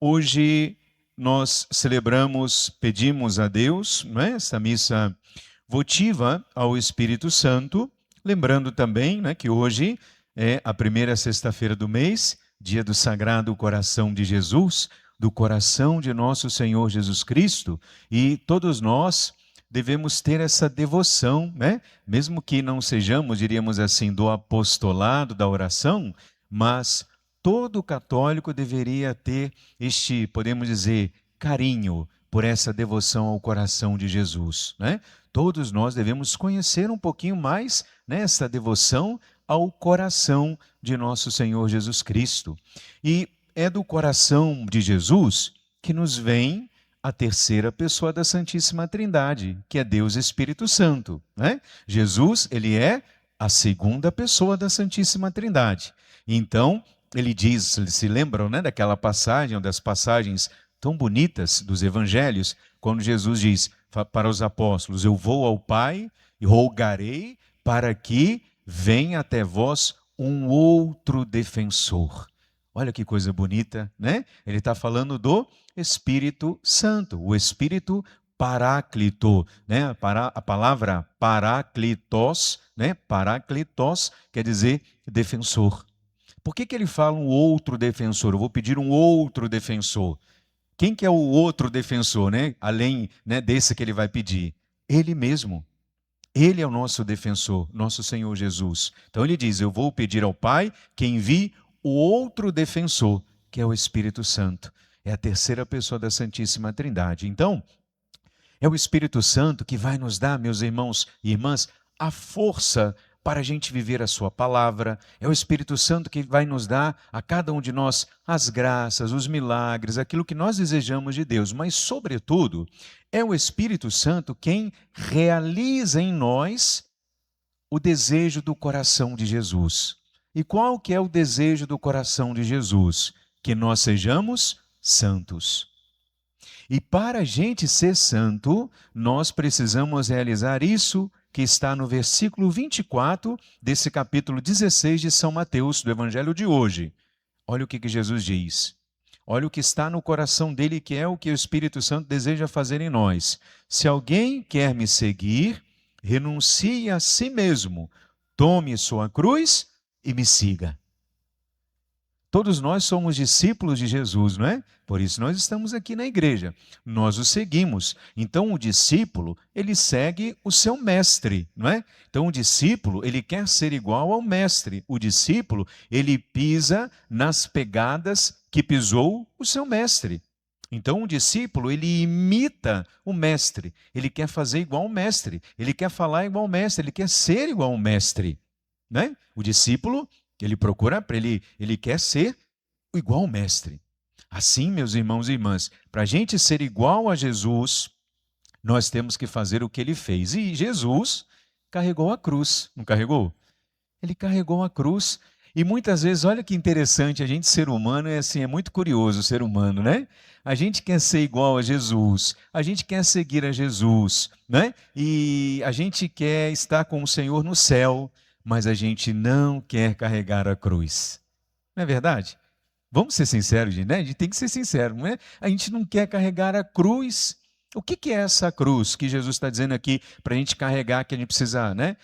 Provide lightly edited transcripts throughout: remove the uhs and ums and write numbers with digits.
Hoje nós celebramos, pedimos a Deus, não é? Essa missa votiva ao Espírito Santo, lembrando também, né, que hoje é a primeira sexta-feira do mês, dia do Sagrado Coração de Jesus, do coração de nosso Senhor Jesus Cristo, e todos nós devemos ter essa devoção, né? Mesmo que não sejamos, diríamos assim, do apostolado da oração, mas todo católico deveria ter este, podemos dizer, carinho por essa devoção ao coração de Jesus, né? Todos nós devemos conhecer um pouquinho mais, né, essa devoção ao coração de nosso Senhor Jesus Cristo. E é do coração de Jesus que nos vem a terceira pessoa da Santíssima Trindade, que é Deus Espírito Santo, né? Jesus, ele é a segunda pessoa da Santíssima Trindade. Então, ele diz, eles se lembram, né, daquela passagem, das passagens tão bonitas dos evangelhos, quando Jesus diz para os apóstolos: eu vou ao Pai e rogarei para que venha até vós um outro defensor. Olha que coisa bonita, né? Ele está falando do Espírito Santo, o Espírito Paráclito, né? A palavra paráclitos, né? Paráclitos quer dizer defensor. Por que ele fala um outro defensor? Eu vou pedir um outro defensor. Quem que é o outro defensor, né? Além, né, desse que ele vai pedir? Ele mesmo. Ele é o nosso defensor, nosso Senhor Jesus. Então ele diz: eu vou pedir ao Pai que envie o outro defensor, que é o Espírito Santo. É a terceira pessoa da Santíssima Trindade. Então, é o Espírito Santo que vai nos dar, meus irmãos e irmãs, a força para a gente viver a sua palavra. É o Espírito Santo que vai nos dar a cada um de nós as graças, os milagres, aquilo que nós desejamos de Deus. Mas, sobretudo, é o Espírito Santo quem realiza em nós o desejo do coração de Jesus. E qual que é o desejo do coração de Jesus? Que nós sejamos santos. E para a gente ser santo, nós precisamos realizar isso que está no versículo 24 desse capítulo 16 de São Mateus, do Evangelho de hoje. Olha o que Jesus diz. Olha o que está no coração dele, que é o que o Espírito Santo deseja fazer em nós. Se alguém quer me seguir, renuncie a si mesmo, tome sua cruz e me siga. Todos nós somos discípulos de Jesus, não é? Por isso nós estamos aqui na igreja. Nós o seguimos. Então o discípulo, ele segue o seu mestre, não é? Então o discípulo, ele quer ser igual ao mestre. O discípulo, ele pisa nas pegadas que pisou o seu mestre. Então o discípulo, ele imita o mestre. Ele quer fazer igual ao mestre. Ele quer falar igual ao mestre. Ele quer ser igual ao mestre, né? O discípulo, ele procura, ele quer ser igual ao mestre. Assim, meus irmãos e irmãs, para a gente ser igual a Jesus, nós temos que fazer o que ele fez. E Jesus carregou a cruz, não carregou? Ele carregou a cruz. E muitas vezes, olha que interessante, a gente ser humano é assim, é muito curioso o ser humano, né? A gente quer ser igual a Jesus, a gente quer seguir a Jesus, né? E a gente quer estar com o Senhor no céu, mas a gente não quer carregar a cruz. Não é verdade? Vamos ser sinceros, gente, né? A gente tem que ser sincero, não é? A gente não quer carregar a cruz. O que é essa cruz que Jesus está dizendo aqui para a gente carregar, que a gente precisa, né,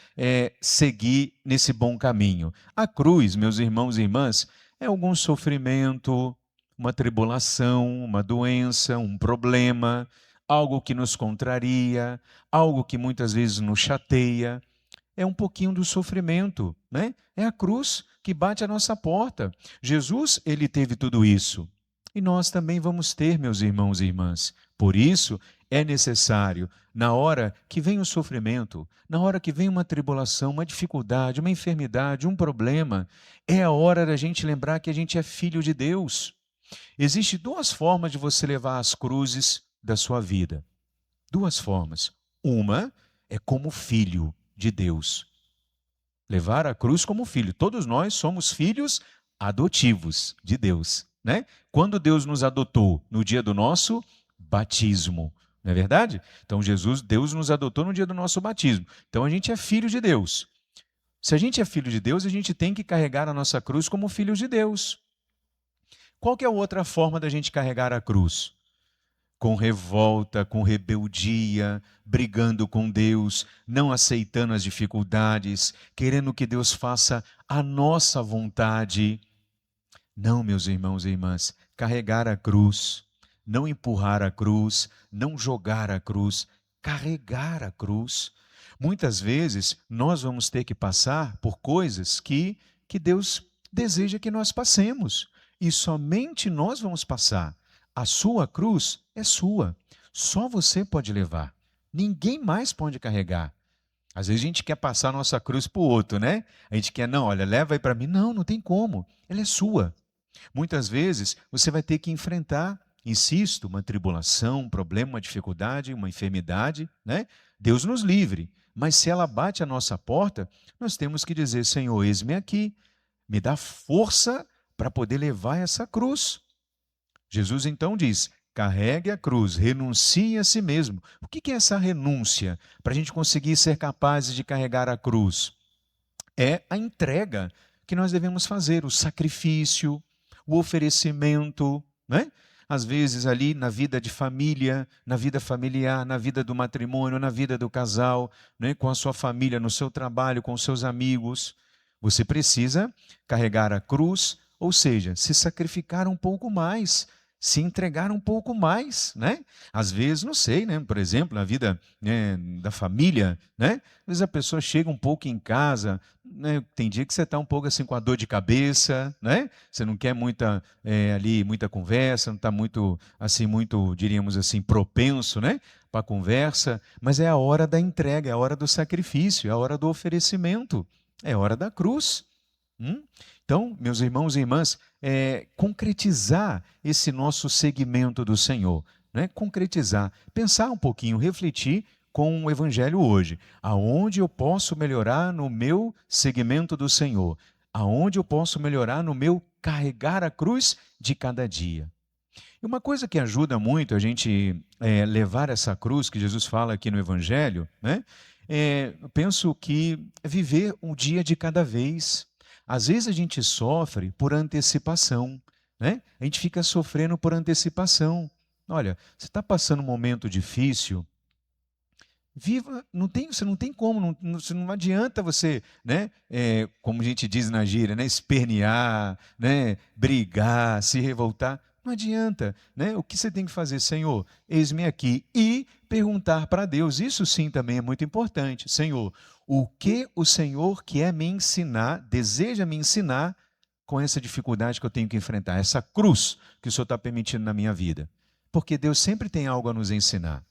seguir nesse bom caminho? A cruz, meus irmãos e irmãs, é algum sofrimento, uma tribulação, uma doença, um problema, algo que nos contraria, algo que muitas vezes nos chateia. É um pouquinho do sofrimento, né? É a cruz que bate à nossa porta. Jesus, ele teve tudo isso. E nós também vamos ter, meus irmãos e irmãs. Por isso, é necessário, na hora que vem o sofrimento, na hora que vem uma tribulação, uma dificuldade, uma enfermidade, um problema, é a hora da gente lembrar que a gente é filho de Deus. Existem duas formas de você levar as cruzes da sua vida. Duas formas. Uma é como filho de Deus. Levar a cruz como filho. Todos nós somos filhos adotivos de Deus, né? Quando Deus nos adotou? No dia do nosso batismo, não é verdade? Então Deus nos adotou no dia do nosso batismo. Então a gente é filho de Deus. Se a gente é filho de Deus, a gente tem que carregar a nossa cruz como filhos de Deus. Qual que é a outra forma da gente carregar a cruz? Com revolta, com rebeldia, brigando com Deus, não aceitando as dificuldades, querendo que Deus faça a nossa vontade. Não, meus irmãos e irmãs, carregar a cruz, não empurrar a cruz, não jogar a cruz, carregar a cruz. Muitas vezes nós vamos ter que passar por coisas que Deus deseja que nós passemos, e somente nós vamos passar. A sua cruz é sua, só você pode levar, ninguém mais pode carregar. Às vezes a gente quer passar a nossa cruz para o outro, né? A gente quer, não, olha, leva aí para mim. Não, não tem como, ela é sua. Muitas vezes você vai ter que enfrentar, insisto, uma tribulação, um problema, uma dificuldade, uma enfermidade, né? Deus nos livre. Mas se ela bate à nossa porta, nós temos que dizer: Senhor, eis-me aqui, me dá força para poder levar essa cruz. Jesus então diz: carregue a cruz, renuncie a si mesmo. O que é essa renúncia? Para a gente conseguir ser capazes de carregar a cruz? É a entrega que nós devemos fazer, o sacrifício, o oferecimento, né? Às vezes ali na vida de família, na vida familiar, na vida do matrimônio, na vida do casal, né? Com a sua família, no seu trabalho, com os seus amigos. Você precisa carregar a cruz, ou seja, se sacrificar um pouco mais, se entregar um pouco mais, né? Às vezes, não sei, né? Por exemplo, na vida, né, da família, né? Às vezes a pessoa chega um pouco em casa, né? Tem dia que você está um pouco assim com a dor de cabeça, né? Você não quer muita conversa, não está muito assim, muito, diríamos assim, propenso, né? Para a conversa, mas é a hora da entrega, é a hora do sacrifício, é a hora do oferecimento, é a hora da cruz. Hum? Então, meus irmãos e irmãs, concretizar esse nosso segmento do Senhor, né? Concretizar, pensar um pouquinho, refletir com o Evangelho hoje. Aonde eu posso melhorar no meu segmento do Senhor? Aonde eu posso melhorar no meu carregar a cruz de cada dia? E uma coisa que ajuda muito a gente levar essa cruz que Jesus fala aqui no Evangelho, né? Eu penso que é viver um dia de cada vez. Às vezes a gente sofre por antecipação, né? A gente fica sofrendo por antecipação. Olha, você está passando um momento difícil, viva, você não tem como, não adianta você, né, como a gente diz na gíria, né, espernear, né, brigar, se revoltar. Não adianta, né? O que você tem que fazer, Senhor, eis-me aqui, e perguntar para Deus. Isso sim também é muito importante. Senhor, o que o Senhor quer me ensinar, deseja me ensinar com essa dificuldade que eu tenho que enfrentar, essa cruz que o Senhor está permitindo na minha vida? Porque Deus sempre tem algo a nos ensinar.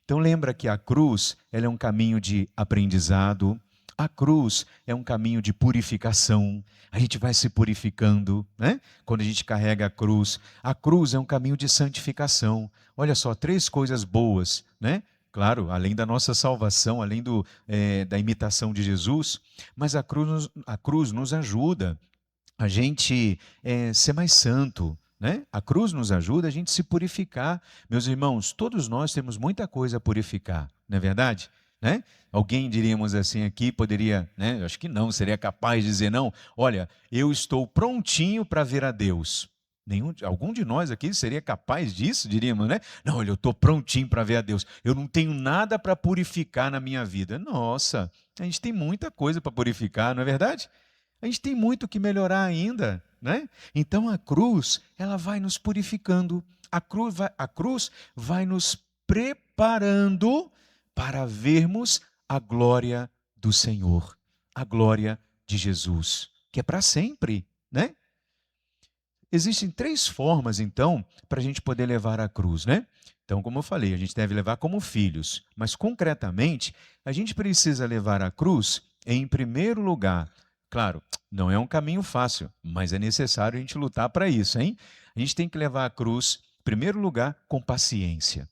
Então lembra que a cruz, ela é um caminho de aprendizado, a cruz é um caminho de purificação. A gente vai se purificando, né? Quando a gente carrega a cruz é um caminho de santificação. Olha só, três coisas boas, né? Claro, além da nossa salvação, além da imitação de Jesus, mas a cruz nos ajuda a gente ser mais santo, né? A cruz nos ajuda a gente se purificar. Meus irmãos, todos nós temos muita coisa a purificar, não é verdade? Né? Alguém, diríamos assim aqui, poderia, né? Eu acho que não, seria capaz de dizer, não, olha, eu estou prontinho para ver a Deus. Algum de nós aqui seria capaz disso, diríamos, né? Não, olha, eu estou prontinho para ver a Deus. Eu não tenho nada para purificar na minha vida. Nossa, a gente tem muita coisa para purificar, não é verdade? A gente tem muito que melhorar ainda, né? Então a cruz, ela vai nos purificando. A cruz vai nos preparando para vermos a glória do Senhor, a glória de Jesus, que é para sempre, né? Existem três formas, então, para a gente poder levar a cruz, né? Então, como eu falei, a gente deve levar como filhos, mas concretamente, a gente precisa levar a cruz em primeiro lugar. Claro, não é um caminho fácil, mas é necessário a gente lutar para isso, hein? A gente tem que levar a cruz, em primeiro lugar, com paciência.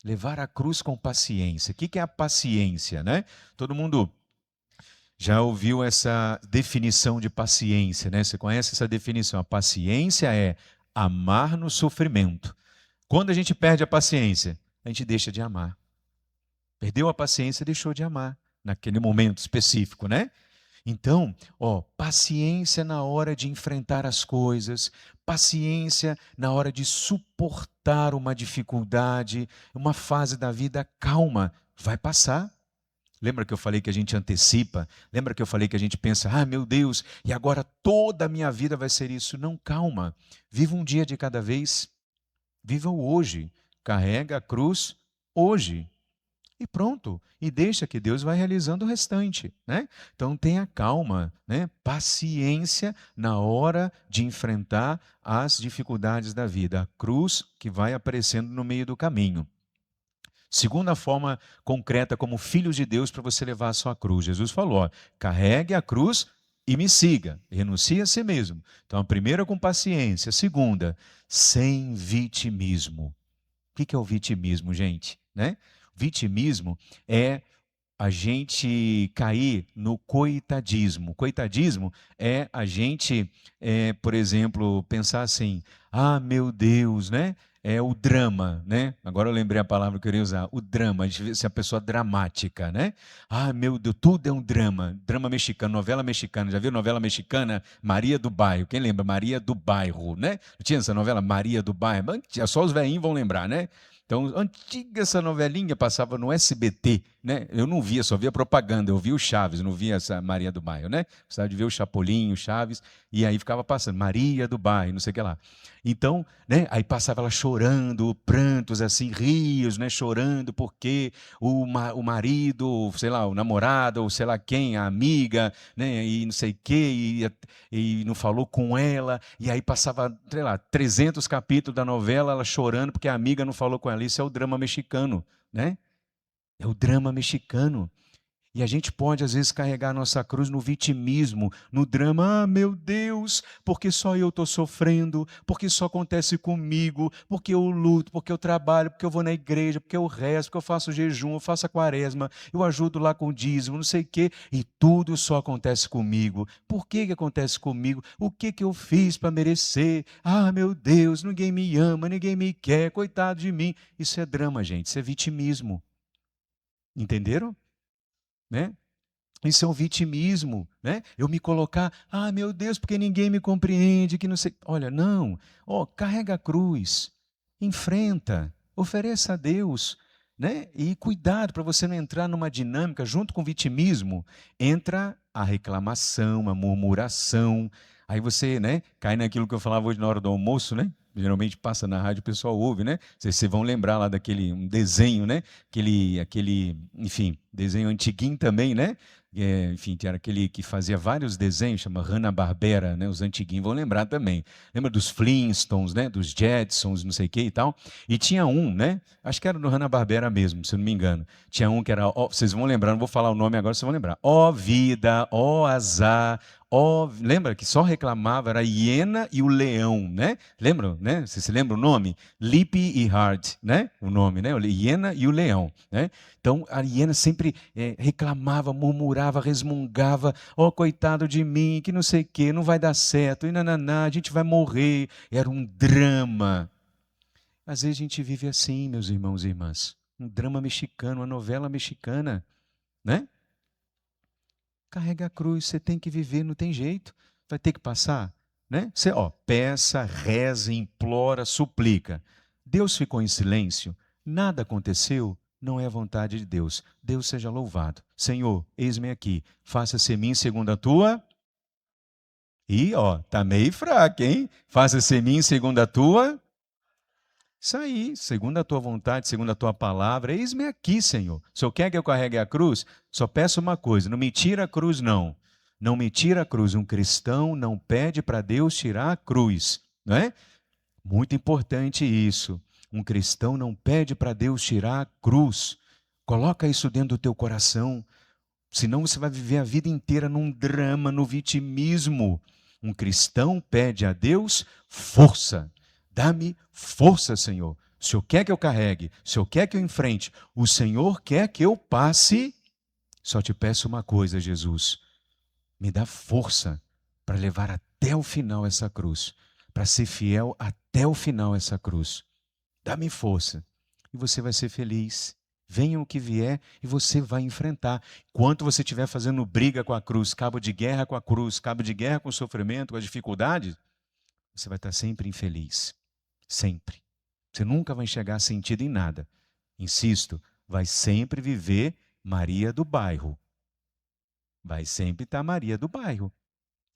Levar a cruz com paciência. O que é a paciência, né? Todo mundo já ouviu essa definição de paciência, né? Você conhece essa definição? A paciência é amar no sofrimento. Quando a gente perde a paciência, a gente deixa de amar. Perdeu a paciência, deixou de amar naquele momento específico, né? Então, ó, paciência na hora de enfrentar as coisas, paciência na hora de suportar uma dificuldade, uma fase da vida, calma, vai passar. Lembra que eu falei que a gente antecipa? Lembra que eu falei que a gente pensa, ah, meu Deus, e agora toda a minha vida vai ser isso? Não, calma. Viva um dia de cada vez. Viva o hoje. Carrega a cruz hoje. E pronto. E deixa que Deus vai realizando o restante, né? Então tenha calma, né? Paciência na hora de enfrentar as dificuldades da vida. A cruz que vai aparecendo no meio do caminho. Segunda forma concreta como filhos de Deus para você levar a sua cruz. Jesus falou, ó, carregue a cruz e me siga. Renuncie a si mesmo. Então a primeira com paciência. A segunda, sem vitimismo. O que é o vitimismo, gente? Né? Vitimismo é a gente cair no coitadismo. Coitadismo é a gente, por exemplo, pensar assim: ah, meu Deus, né? É o drama, né? Agora eu lembrei a palavra que eu queria usar, o drama, a gente vê se a pessoa é dramática, né? Ah, meu Deus, tudo é um drama. Drama mexicano, novela mexicana. Já viu novela mexicana? Maria do Bairro. Quem lembra? Maria do Bairro, né? Tinha essa novela Maria do Bairro. Só os velhinhos vão lembrar, né? Então, antiga essa novelinha, passava no SBT, né? Eu não via, só via propaganda, eu via o Chaves, não via essa Maria do Bairro, né? Precisava de ver o Chapolin, o Chaves, e aí ficava passando, Maria do Bairro, não sei o que lá. Então, né, aí passava ela chorando, prantos assim, rios, né, chorando, porque o marido, sei lá, o namorado, ou sei lá quem, a amiga, né, e não sei o quê, e não falou com ela, e aí passava, sei lá, 300 capítulos da novela, ela chorando porque a amiga não falou com ela. Isso é o drama mexicano, né? É o drama mexicano. E a gente pode, às vezes, carregar a nossa cruz no vitimismo, no drama, ah, meu Deus, porque só eu estou sofrendo, porque só acontece comigo, porque eu luto, porque eu trabalho, porque eu vou na igreja, porque eu rezo, porque eu faço jejum, eu faço a quaresma, eu ajudo lá com o dízimo, não sei o quê, e tudo só acontece comigo. Por que acontece comigo? O que eu fiz para merecer? Ah, meu Deus, ninguém me ama, ninguém me quer, coitado de mim. Isso é drama, gente, isso é vitimismo. Entenderam? Né? Isso é um vitimismo, né? Eu me colocar, ah, meu Deus, porque ninguém me compreende, que não sei. Olha, não. Ó, carrega a cruz, enfrenta, ofereça a Deus, né? E cuidado para você não entrar numa dinâmica junto com o vitimismo, entra a reclamação, a murmuração. Aí você, né, cai naquilo que eu falava hoje na hora do almoço, né? Geralmente passa na rádio, o pessoal ouve, né? Vocês vão lembrar lá daquele um desenho, né? Enfim, desenho antiguinho também, né? Enfim, era aquele que fazia vários desenhos, chama Hanna-Barbera, né? Os antiguinhos vão lembrar também. Lembra dos Flintstones, né? Dos Jetsons, não sei o que e tal. E tinha um, né? Acho que era do Hanna-Barbera mesmo, se eu não me engano. Tinha um que era, ó, vocês vão lembrar, não vou falar o nome agora, vocês vão lembrar. Ó vida, ó azar, ó... Lembra que só reclamava, era a hiena e o leão, né? Lembram, né? Você se lembra o nome? Lippy e Hard, né? O nome, né? A hiena e o leão, né? Então a hiena sempre reclamava, murmurava, resmungava, ó, coitado de mim, que não sei o quê, não vai dar certo, e nananá, a gente vai morrer. Era um drama. Às vezes a gente vive assim, meus irmãos e irmãs. Um drama mexicano, uma novela mexicana, né? Carrega a cruz, você tem que viver, não tem jeito. Vai ter que passar, né? Você, ó, peça, reza, implora, suplica. Deus ficou em silêncio, nada aconteceu, não é a vontade de Deus. Deus seja louvado. Senhor, eis-me aqui. Faça-se em mim segundo a tua. E, ó, tá meio fraco, hein? Faça-se em mim segundo a tua. Isso aí, segundo a tua vontade, segundo a tua palavra, eis-me aqui, Senhor. O Senhor quer que eu carregue a cruz? Só peço uma coisa, não me tira a cruz, não. Não me tira a cruz. Um cristão não pede para Deus tirar a cruz, não é? Muito importante isso. Um cristão não pede para Deus tirar a cruz. Coloca isso dentro do teu coração, senão você vai viver a vida inteira num drama, no vitimismo. Um cristão pede a Deus força. Dá-me força, Senhor. O Senhor quer que eu carregue, o Senhor quer que eu enfrente, o Senhor quer que eu passe. Só te peço uma coisa, Jesus. Me dá força para levar até o final essa cruz, para ser fiel até o final essa cruz. Dá-me força e você vai ser feliz. venha o que vier e você vai enfrentar. Enquanto você estiver fazendo briga com a cruz, cabo de guerra com a cruz, cabo de guerra com o sofrimento, com as dificuldades, você vai estar sempre infeliz. Sempre. Você nunca vai enxergar sentido em nada. Insisto, vai sempre viver Maria do bairro. Vai sempre estar Maria do bairro,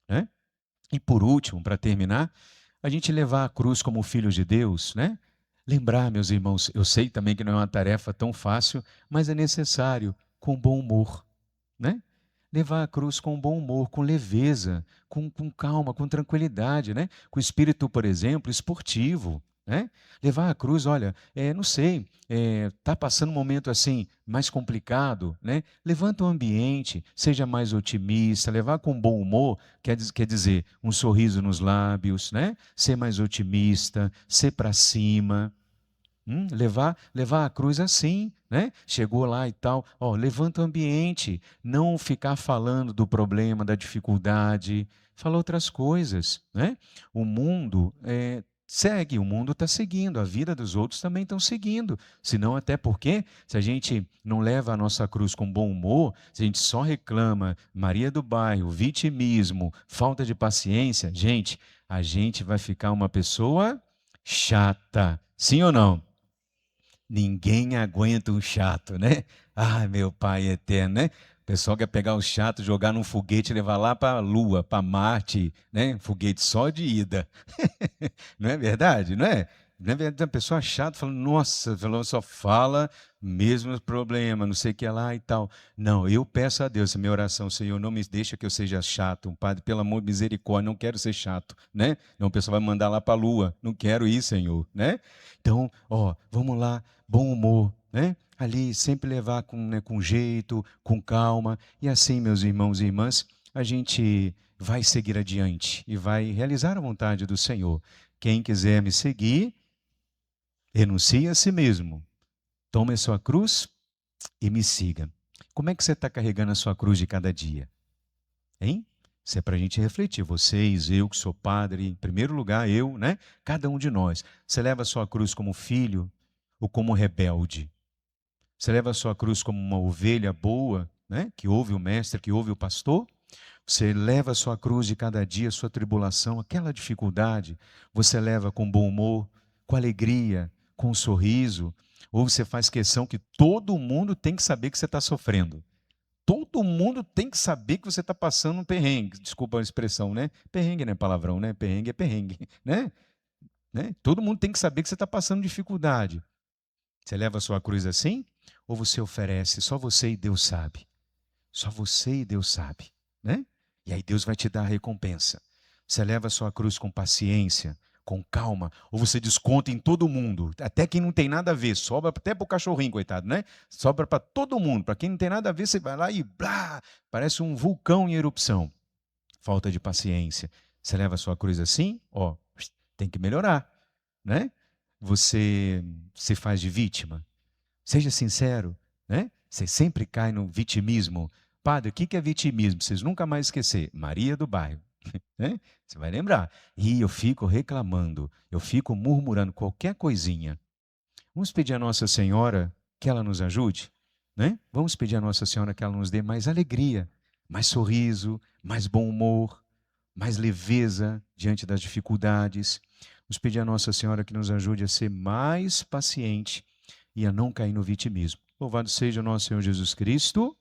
né? E por último, para terminar, a gente levar a cruz como filhos de Deus, né? Lembrar, meus irmãos, eu sei também que não é uma tarefa tão fácil, mas é necessário, com bom humor, né? Levar a cruz com bom humor, com leveza, com calma, com tranquilidade, né? Com espírito, por exemplo, esportivo, né? Levar a cruz, olha, não sei, está passando um momento assim mais complicado, né? Levanta o ambiente, seja mais otimista, levar com bom humor, quer dizer, um sorriso nos lábios, né? Ser mais otimista, ser para cima. Levar a cruz assim, né? Chegou lá e tal, ó, levanta o ambiente, não ficar falando do problema, da dificuldade, fala outras coisas, né? O mundo segue, o mundo está seguindo, a vida dos outros também estão seguindo. Senão, até porque, se a gente não leva a nossa cruz com bom humor, se a gente só reclama Maria do bairro, vitimismo, falta de paciência, gente, a gente vai ficar uma pessoa chata. Sim ou não? Ninguém aguenta um chato, né? Ai, meu Pai eterno, né? O pessoal quer pegar o chato, jogar num foguete e levar lá para a Lua, para Marte, né? Foguete só de ida. Não é verdade? Não é? Não é verdade? Uma pessoa chata falando, nossa, só fala mesmo problema, não sei o que lá e tal. Não, eu peço a Deus, a minha oração, Senhor, não me deixa que eu seja chato, Padre, pelo amor de misericórdia, não quero ser chato, né? Não, o pessoal vai me mandar lá para a Lua, não quero ir, Senhor, né? Então, ó, vamos lá, bom humor, né? Ali sempre levar com jeito, com calma, e assim, meus irmãos e irmãs, a gente vai seguir adiante e vai realizar a vontade do Senhor. Quem quiser me seguir, renuncie a si mesmo, tome a sua cruz e me siga. Como é que você está carregando a sua cruz de cada dia? Hein? Isso é para a gente refletir. Vocês, eu que sou padre, em primeiro lugar, eu, né? Cada um de nós. Você leva a sua cruz como filho ou como rebelde? Você leva a sua cruz como uma ovelha boa, né? Que ouve o mestre, que ouve o pastor? Você leva a sua cruz de cada dia, a sua tribulação, aquela dificuldade, você leva com bom humor, com alegria, com um sorriso, ou você faz questão que todo mundo tem que saber que você está sofrendo. Todo mundo tem que saber que você está passando um perrengue. Desculpa a expressão, né? Perrengue não é palavrão, né? Perrengue é perrengue, né? Todo mundo tem que saber que você está passando dificuldade. Você leva a sua cruz assim? Ou você oferece? Só você e Deus sabe. Só você e Deus sabe, né? E aí Deus vai te dar a recompensa. Você leva a sua cruz com paciência, com calma, ou você desconta em todo mundo, até quem não tem nada a ver, sobra até para o cachorrinho, coitado, né? Sobra para todo mundo, para quem não tem nada a ver, você vai lá e blá, parece um vulcão em erupção. Falta de paciência. Você leva a sua cruz assim, ó, tem que melhorar, né? Você se faz de vítima. Seja sincero, né? Você sempre cai no vitimismo. Padre, o que é vitimismo? Vocês nunca mais esquecer. Maria do bairro, né? Você vai lembrar. E eu fico reclamando, eu fico murmurando qualquer coisinha. Vamos pedir a Nossa Senhora que ela nos ajude, né? Vamos pedir a Nossa Senhora que ela nos dê mais alegria, mais sorriso, mais bom humor, mais leveza diante das dificuldades. Vamos pedir a Nossa Senhora que nos ajude a ser mais paciente e a não cair no vitimismo. Louvado seja o nosso Senhor Jesus Cristo.